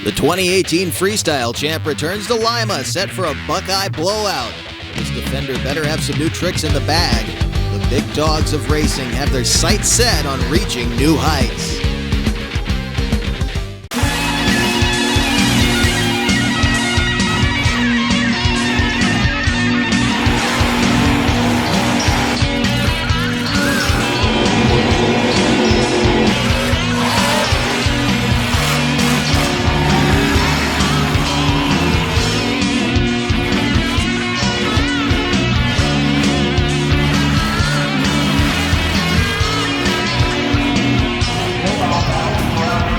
The 2018 Freestyle champ returns to Lima, set for a Buckeye blowout. This defender better have some new tricks in the bag. The big dogs of racing have their sights set on reaching new heights.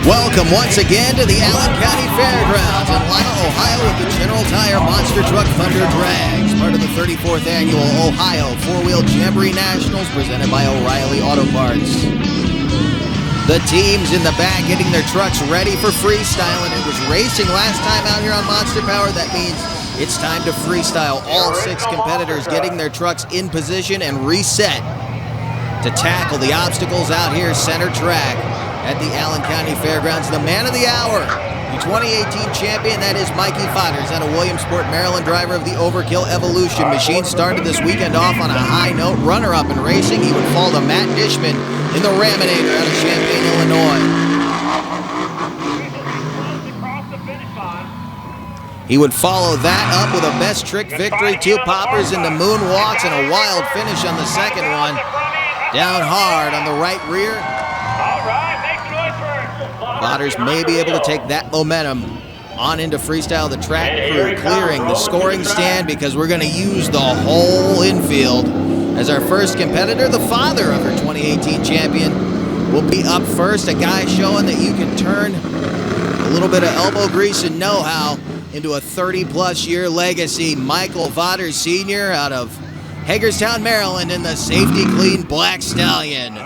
Welcome once again to the Allen County Fairgrounds in Lima, Ohio with the General Tire Monster Truck Thunder Drags, part of the 34th Annual Ohio Wheel Jamboree Nationals presented by O'Reilly Auto Parts. The teams in the back getting their trucks ready for freestyle, and it was racing last time out here on Monster Power. That means it's time to freestyle. All 6 competitors getting their trucks in position and reset to tackle the obstacles out here center track at the Allen County Fairgrounds. The man of the hour, the 2018 champion, that is Mikey Vaters, out of Williamsport, Maryland, driver of the Overkill Evolution machine. Started this weekend off on a high note, runner-up in racing. He would fall to Matt Dishman in the Raminator out of Champaign, Illinois. He would follow that up with a best trick victory, 2 poppers into moonwalks, and a wild finish on the second one. Down hard on the right rear. Vaters may be able to take that momentum on into freestyle. The track crew clearing the scoring stand because we're going to use the whole infield. As our first competitor, the father of our 2018 champion, will be up first. A guy showing that you can turn a little bit of elbow grease and know-how into a 30-plus year legacy. Michael Vaters Sr. out of Hagerstown, Maryland, in the safety clean Black Stallion.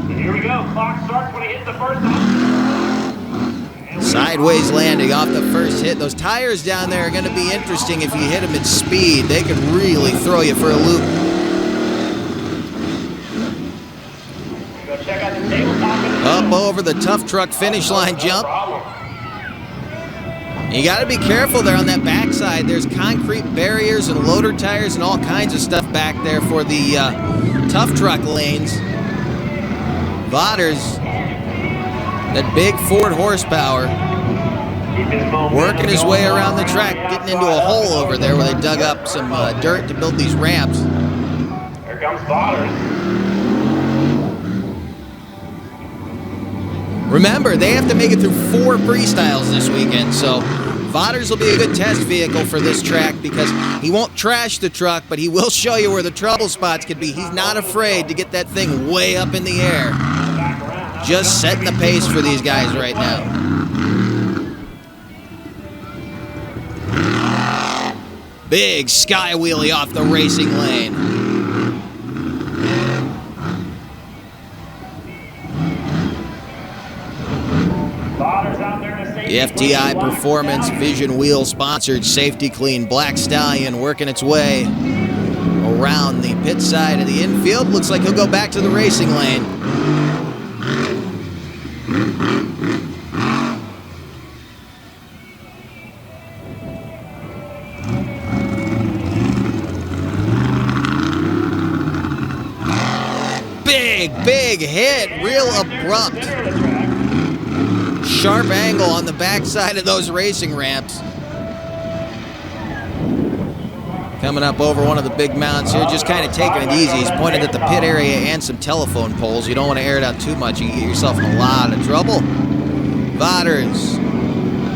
Here we go. Clock starts when he hits the first one. Sideways landing off the first hit. Those tires down there are going to be interesting if you hit them at speed. They could really throw you for a loop. Go check out the tabletop. Up over the tough truck finish line jump. You got to be careful there on that backside. There's concrete barriers and loader tires and all kinds of stuff back there for the tough truck lanes. Vaters, that big Ford horsepower, working his way around the track, getting into a hole over there where they dug up some dirt to build these ramps. Here comes Vaters. Remember, they have to make it through 4 freestyles this weekend, so Vaters will be a good test vehicle for this track because he won't trash the truck, but he will show you where the trouble spots could be. He's not afraid to get that thing way up in the air. Just setting the pace for these guys right now. Big sky wheelie off the racing lane. The FTI Performance Vision Wheel sponsored safety clean Black Stallion working its way around the pit side of the infield. Looks like he'll go back to the racing lane. Big hit, real abrupt. Sharp angle on the backside of those racing ramps. Coming up over one of the big mounts here, just kind of taking it easy. He's pointed at the pit area and some telephone poles. You don't want to air it out too much. You can get yourself in a lot of trouble. Vaters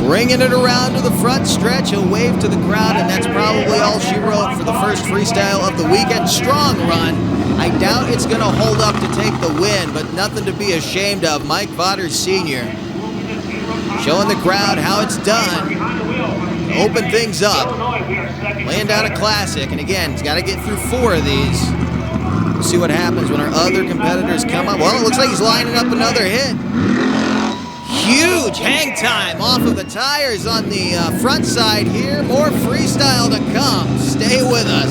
bringing it around to the front stretch. He'll wave to the crowd, and that's probably all she wrote for the first freestyle of the weekend. Strong run. I doubt it's going to hold up to take the win, but nothing to be ashamed of. Mike Vaters Sr. showing the crowd how it's done. Open things up. Laying down a classic, and again, he's got to get through 4 of these. We'll see what happens when our other competitors come up. Well, it looks like he's lining up another hit. Huge hang time off of the tires on the front side here. More freestyle to come. Stay with us.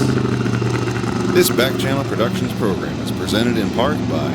This Back Channel Productions program is presented in part by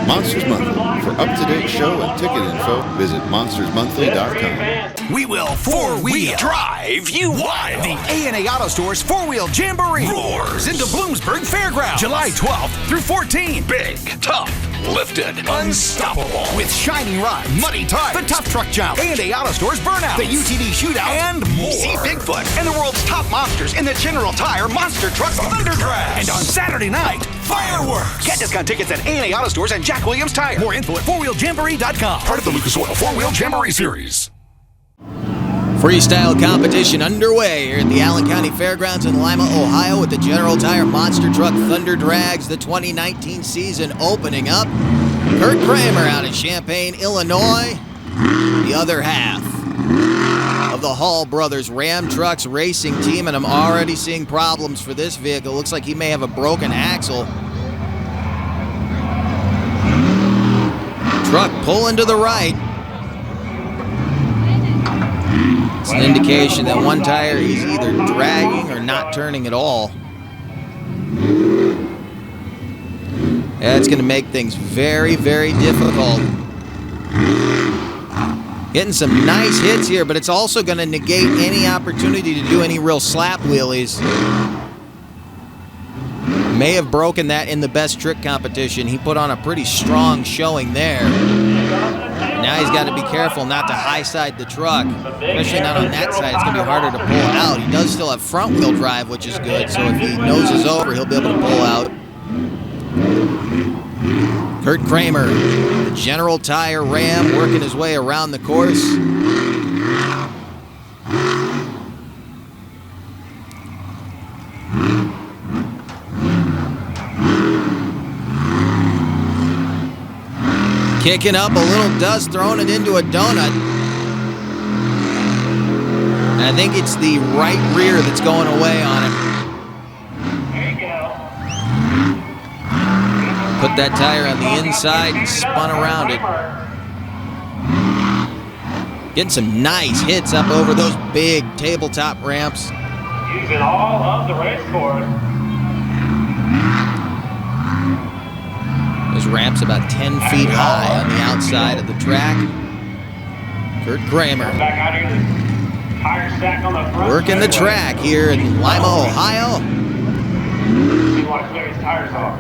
Monsters Monthly. For up-to-date show and ticket info, visit monstersmonthly.com. We will four-wheel drive you wild. The A&A Auto Store's four-wheel jamboree roars into Bloomsburg Fairgrounds, July 12th through 14th. Big, tough, lifted, unstoppable. With shiny rides, muddy tires, the Tough Truck Challenge, A&A Auto Store's Burnout, the UTV Shootout, and more. See Bigfoot and the world's top monsters in the General Tire Monster Truck Thunder Drag. And on Saturday night, fireworks. Get discount tickets at A&A Auto Stores and Jack Williams Tire. More info at fourwheeljamboree.com. Part of the Lucas Oil Four-Wheel Jamboree Series. Freestyle competition underway here at the Allen County Fairgrounds in Lima, Ohio, with the General Tire Monster Truck Thunder Drags, the 2019 season opening up. Kurt Kramer out of Champaign, Illinois, the other half of the Hall Brothers Ram Trucks racing team, and I'm already seeing problems for this vehicle. Looks like he may have a broken axle. Truck pulling to the right. It's an indication that one tire is either dragging or not turning at all. That's going to make things very, very difficult. Getting some nice hits here, but it's also going to negate any opportunity to do any real slap wheelies. May have broken that in the best trick competition. He put on a pretty strong showing there. Now he's got to be careful not to high side the truck, especially not on that side. It's going to be harder to pull out. He does still have front wheel drive, which is good, so if he noses over, he'll be able to pull out. Kurt Kramer, the General Tire Ram, working his way around the course. Kicking up a little dust, throwing it into a donut. And I think it's the right rear that's going away on him. There you go. Put that tire on the inside and spun around it. Getting some nice hits up over those big tabletop ramps. Using all of the race course. Those ramps about 10 feet high on the outside of the track. Kurt Kramer Back out here, the tire stack on the front. working the track here in Lima, Ohio. You want to clear his tires off.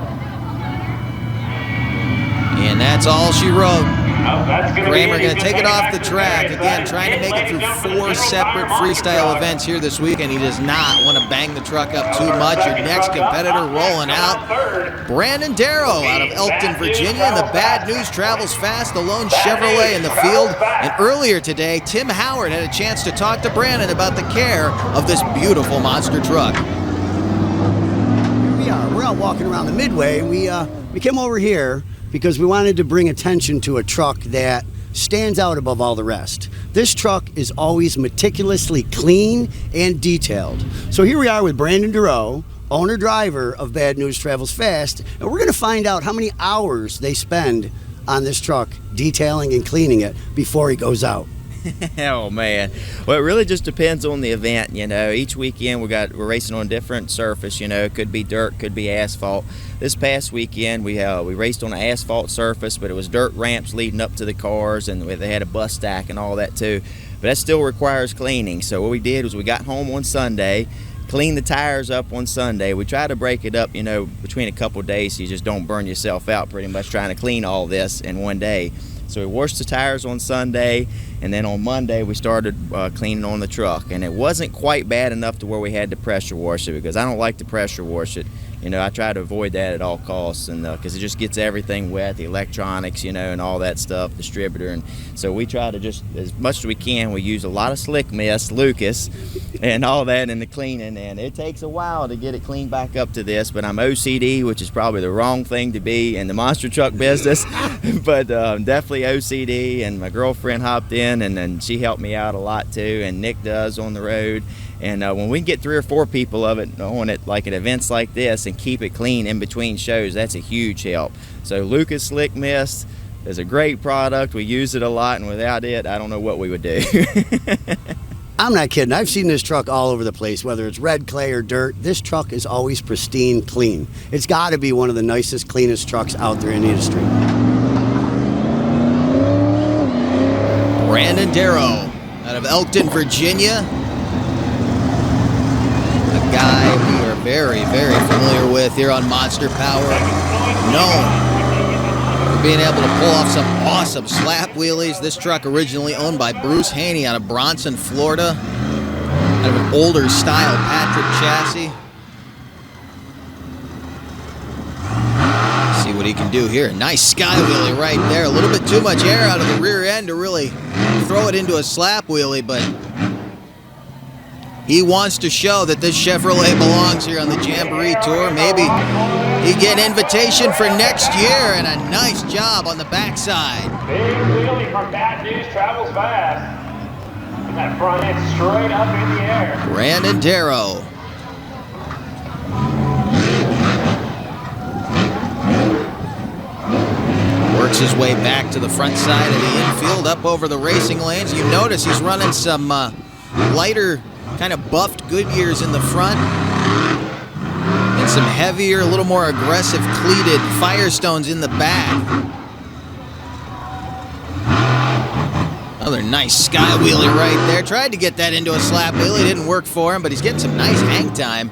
And that's all she wrote. Oh, that's gonna Kramer be going to take it off the track. Again, trying to make it through 4 separate freestyle events here this week, and he does not want to bang the truck up too much. Your next competitor rolling out, Brandon Darrow out of Elkton, Virginia. And the bad news travels fast, the lone Chevrolet in the field. And earlier today, Tim Howard had a chance to talk to Brandon about the care of this beautiful monster truck. Here we are. We're out walking around the Midway, and we came over here because we wanted to bring attention to a truck that stands out above all the rest. This truck is always meticulously clean and detailed. So here we are with Brandon Darrow, owner-driver of Bad News Travels Fast, and we're going to find out how many hours they spend on this truck detailing and cleaning it before he goes out. Oh man, well it really just depends on the event. You know, each weekend we're racing on a different surface. You know, it could be dirt, could be asphalt. This past weekend we raced on an asphalt surface, but it was dirt ramps leading up to the cars, and they had a bus stack and all that too. But that still requires cleaning. So what we did was we got home on Sunday, cleaned the tires up on Sunday. We try to break it up, you know, between a couple of days so you just don't burn yourself out pretty much trying to clean all this in one day. So we washed the tires on Sunday, and then on Monday we started cleaning on the truck. And it wasn't quite bad enough to where we had to pressure wash it, because I don't like to pressure wash it. You know, I try to avoid that at all costs, and because it just gets everything wet, the electronics, you know, and all that stuff, distributor. And so we try to just, as much as we can, we use a lot of slick mist, Lucas, and all that in the cleaning. And it takes a while to get it cleaned back up to this, but I'm OCD, which is probably the wrong thing to be in the monster truck business, but definitely OCD. And my girlfriend hopped in, and then she helped me out a lot too, and Nick does on the road. And when we can get 3 or 4 people on it, like at events like this, and keep it clean in between shows, that's a huge help. So Lucas Slick Mist is a great product. We use it a lot, and without it, I don't know what we would do. I'm not kidding. I've seen this truck all over the place, whether it's red clay or dirt. This truck is always pristine clean. It's got to be one of the nicest, cleanest trucks out there in the industry. Brandon Darrow out of Elkton, Virginia. A guy we are very, very familiar with here on Monster Power. Known for being able to pull off some awesome slap wheelies. This truck originally owned by Bruce Haney out of Bronson, Florida. Out of an older style Patrick chassis. See what he can do here. Nice sky wheelie right there. A little bit too much air out of the rear end to really throw it into a slap wheelie, but he wants to show that this Chevrolet belongs here on the Jamboree Tour. Maybe he get an invitation for next year, and a nice job on the backside. Big wheelie from Bad News travels fast. And that front end straight up in the air. Brandon Darrow. Works his way back to the front side of the infield, up over the racing lanes. You notice he's running some lighter, kind of buffed Goodyears in the front, and some heavier, a little more aggressive cleated Firestones in the back. Another nice sky wheelie right there. Tried to get that into a slap wheelie, didn't work for him, but he's getting some nice hang time.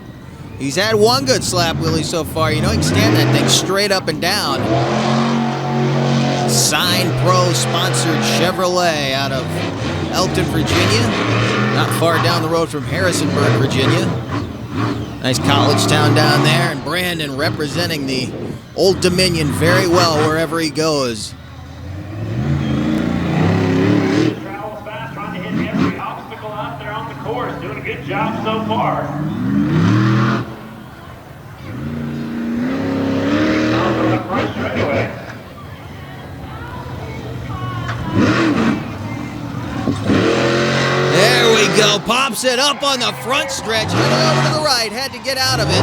He's had one good slap wheelie so far. You know, he can stand that thing straight up and down. Sign Pro sponsored Chevrolet out of Elkton, Virginia. Not far down the road from Harrisonburg, Virginia. Nice college town down there, and Brandon representing the Old Dominion very well wherever he goes. Travels fast, trying to hit every obstacle out there on the course. Doing a good job so far. Down from the front straightaway. There we go. Pops it up on the front stretch. Went over to the right. Had to get out of it.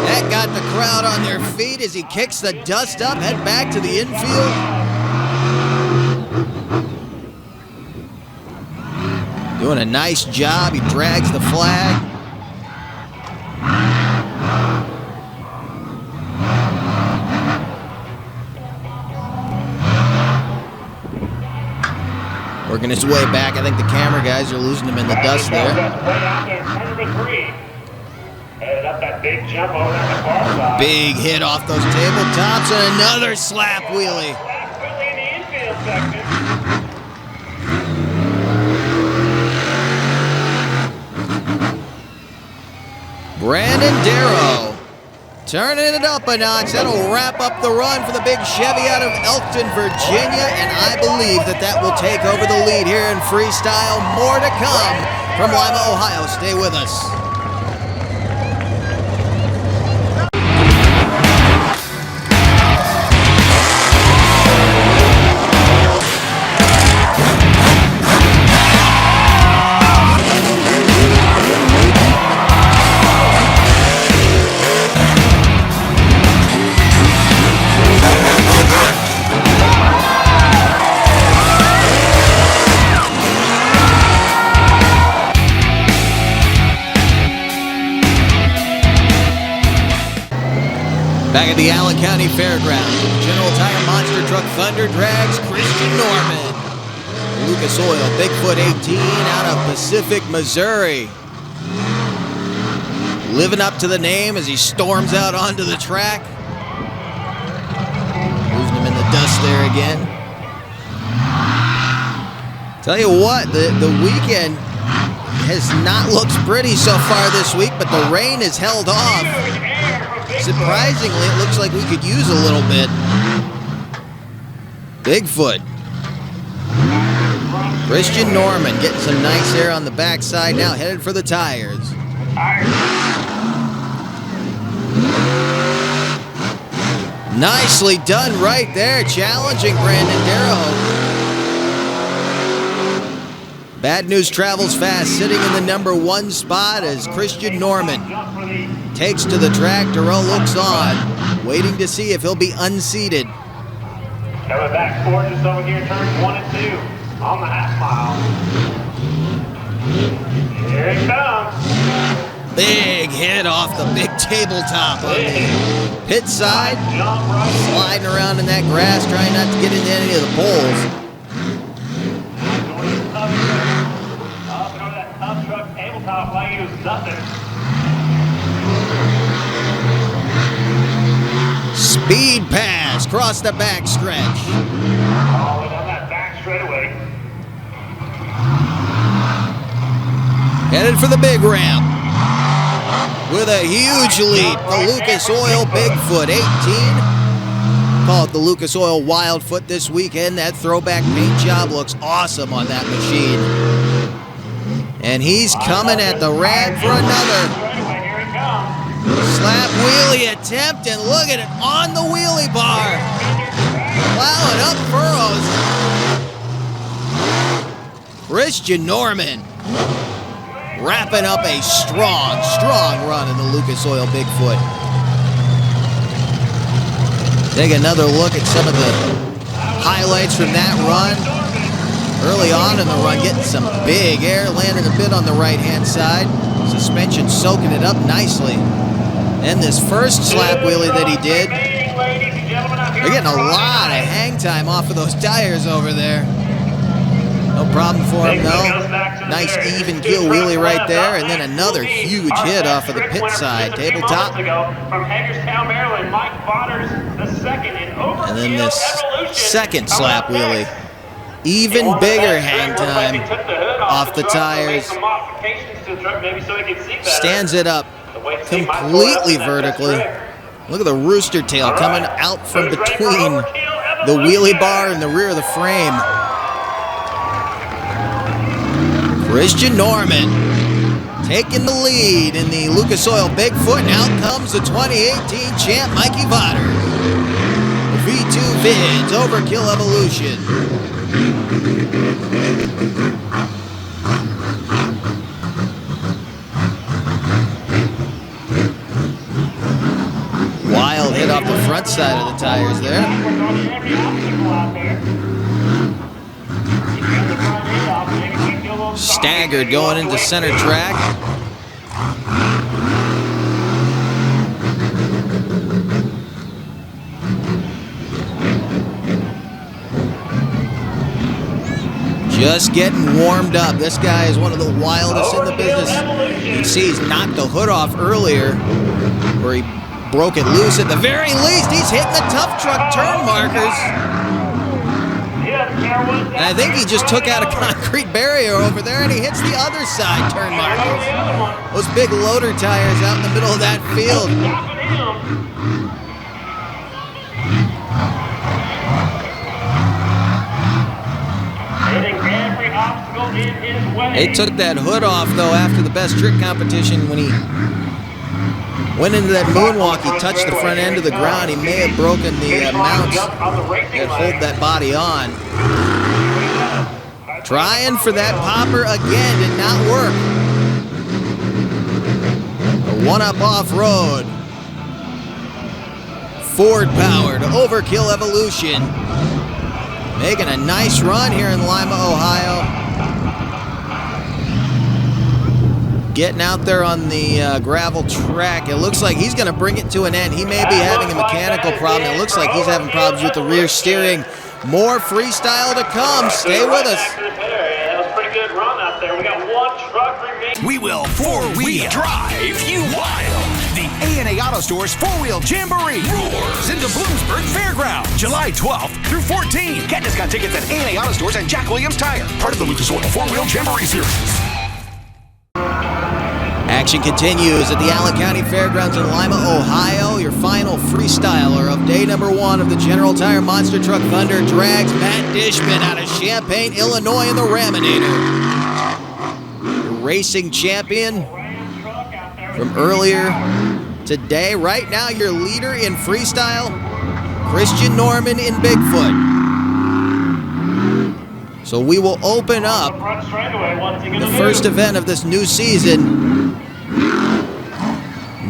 That got the crowd on their feet as he kicks the dust up. Head back to the infield. Doing a nice job. He drags the flag. Working his way back. I think the camera guys are losing him in the dust there. Way out there, 10 to 3. Headed up that big jump over on the far side. Big hit off those tabletops and another slap wheelie. Slap wheelie in the infield section. Brandon Darrow turning it up a notch. That'll wrap up the run for the big Chevy out of Elkton, Virginia, and I believe that will take over the lead here in freestyle. More to come from Lima, Ohio. Stay with us. Back at the Allen County Fairgrounds, General Tire Monster Truck Thunder drags Christian Norman. Lucas Oil Bigfoot 18 out of Pacific, Missouri. Living up to the name as he storms out onto the track. Losing him in the dust there again. Tell you what, the weekend has not looked pretty so far this week, but the rain has held off. Surprisingly, it looks like we could use a little bit. Bigfoot. Christian Norman getting some nice air on the backside now, headed for the tires. Nicely done right there, challenging Brandon Darrow. Bad News travels fast, sitting in the number 1 spot as Christian Norman takes to the track. Darrow looks on, waiting to see if he'll be unseated. Coming back forward just over here, turns 1 and 2 on the half mile. Here it comes. Big hit off the big tabletop on the pit side. Sliding around in that grass, trying not to get into any of the poles. off like he was nothing. Speed pass across the back stretch. Oh, and on that back straightaway. Headed for the big ramp. With a huge lead, the Lucas Oil Bigfoot 18. Call it the Lucas Oil Wildfoot this weekend. That throwback paint job looks awesome on that machine. And he's coming at the rag for another Straightaway, here he comes. slap wheelie attempt, and look at it on the wheelie bar. Plowing up furrows. Christian Norman wrapping up a strong run in the Lucas Oil Bigfoot. Take another look at some of the highlights from that run. Early on in the run, getting some big air, landing a bit on the right-hand side. Suspension soaking it up nicely. And this first slap wheelie that he did, they're getting a lot of hang time off of those tires over there. No problem for him, though. Nice even keel wheelie right there, and then another huge hit off of the pit side tabletop. From Hagerstown, Maryland, Mike Vaters, the second in overkill And then this evolution. second slap wheelie. Even bigger hang time off the tires. Stands it up completely vertically. Look at the rooster tail coming out from between the wheelie bar and the rear of the frame. Christian Norman taking the lead in the Lucas Oil Bigfoot, and out comes the 2018 champ, Mikey Vaters. V2 Vids, Overkill Evolution. Wild hit off the front side of the tires there. Staggered going into center track. Just getting warmed up. This guy is one of the wildest in the business. You can see he's knocked the hood off earlier, where he broke it loose. At the very least, he's hitting the tough truck turn markers. And I think he just took out a concrete barrier over there, and he hits the other side turn markers. Those big loader tires out in the middle of that field. They took that hood off, though, after the best trick competition. When he went into that moonwalk, he touched the front end of the ground. He may have broken the mounts that hold that body on. Trying for that popper again, did not work. A one-up off-road. Ford-powered Overkill Evolution. Making a nice run here in Lima, Ohio. Getting out there on the gravel track. It looks like he's going to bring it to an end. He may be having a mechanical problem. It looks like he's having problems with the rear steering. More freestyle to come. Stay with us. That was a pretty good run out there. We got one truck remaining. We will four-wheel drive you wild. The A&A Auto Store's four-wheel jamboree roars into Bloomsburg Fairground, July 12th through 14th. Get discount tickets at A&A Auto Stores and Jack Williams Tire, part of the Lucas Oil four-wheel jamboree series. Action continues at the Allen County Fairgrounds in Lima, Ohio. Your final freestyler of day number 1 of the General Tire Monster Truck Thunder drags Matt Dishman out of Champaign, Illinois in the Raminator. The racing champion from earlier today. Right now, your leader in freestyle, Christian Norman in Bigfoot. So we will open up the first event of this new season,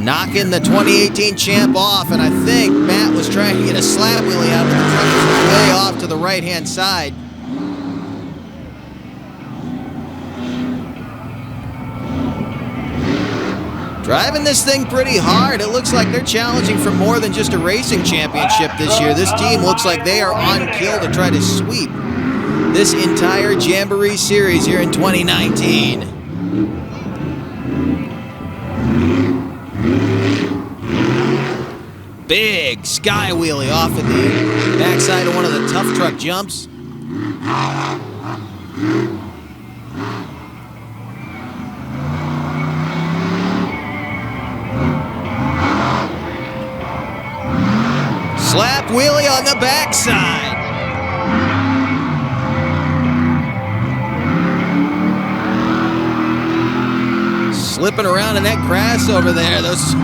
knocking the 2018 champ off, and I think Matt was trying to get a slap wheelie out of the truck way off to the right-hand side. Driving this thing pretty hard. It looks like they're challenging for more than just a racing championship this year. This team looks like they are on kill to try to sweep this entire Jamboree series here in 2019. big sky wheelie off of the backside of one of the tough truck jumps. Slap wheelie on the backside. Slipping around in that grass over there. Those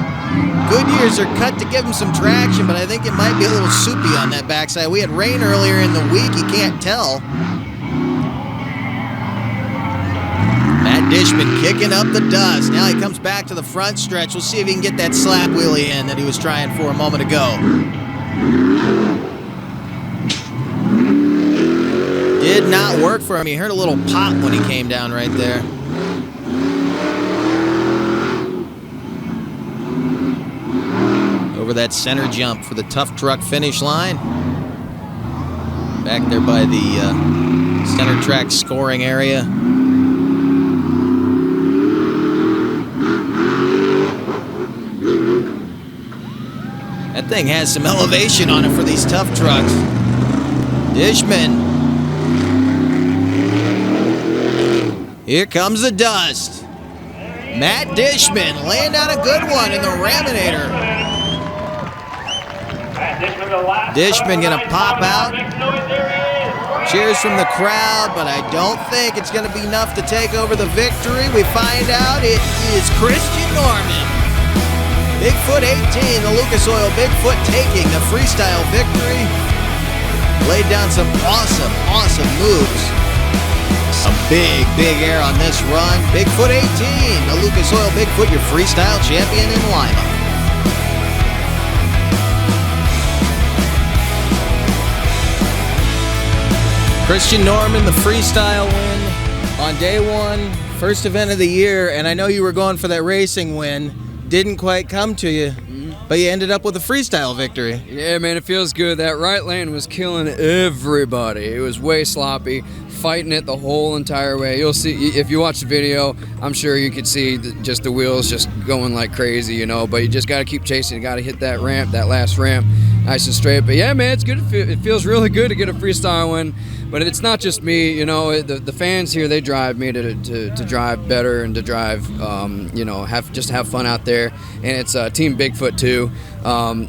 Goodyears are cut to give him some traction, but I think it might be a little soupy on that backside. We had rain earlier in the week. You can't tell. Matt Dishman kicking up the dust. Now he comes back to the front stretch. We'll see if he can get that slap wheelie in that he was trying for a moment ago. Did not work for him. You heard a little pop when he came down right there. Over that center jump for the tough truck finish line. Back there by the center track scoring area. That thing has some elevation on it for these tough trucks. Dishman. Here comes the dust. Matt Dishman laying down a good one in the Raminator. Dishman gonna pop out. Cheers from the crowd, but I don't think it's gonna be enough to take over the victory. We find out it is Christian Norman. Bigfoot 18, the Lucas Oil Bigfoot taking the freestyle victory. Laid down some awesome moves. Some big air on this run. Bigfoot 18, the Lucas Oil Bigfoot, your freestyle champion in Lima. Christian Norman, the freestyle win on day one, first event of the year, and I know you were going for that racing win. Didn't quite come to you, but you ended up with a freestyle victory. Yeah, man, it feels good. That right lane was killing everybody. It was way sloppy, fighting it the whole entire way. You'll see, if you watch the video, I'm sure you could see just the wheels just going like crazy, you know, but you just got to keep chasing. You got to hit that ramp, that last ramp, nice and straight. But yeah, man, it's good. It feels really good to get a freestyle win. But it's not just me, you know. The fans here, they drive me to drive better and to drive, you know, have fun out there. And it's Team Bigfoot too.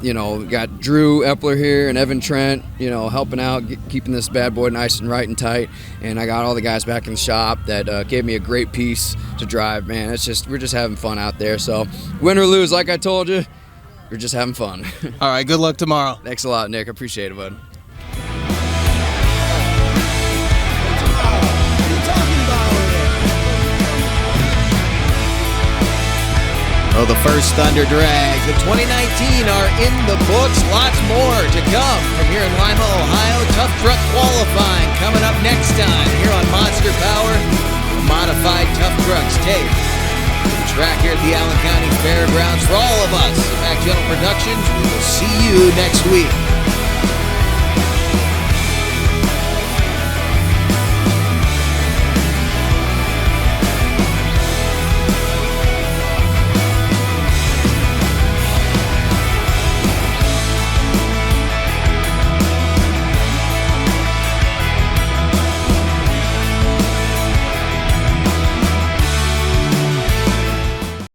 You know, got Drew Epler here and Evan Trent, you know, helping out, keeping this bad boy nice and right and tight. And I got all the guys back in the shop that gave me a great piece to drive. Man, we're just having fun out there. So win or lose, like I told you, we're just having fun. All right, good luck tomorrow. Thanks a lot, Nick. I appreciate it, bud. Oh, the first Thunder Drags of 2019 are in the books. Lots more to come from here in Lima, Ohio. Tough truck qualifying coming up next time here on Monster Power. The modified tough trucks take the track here at the Allen County Fairgrounds. For all of us at Mac General Productions, we will see you next week.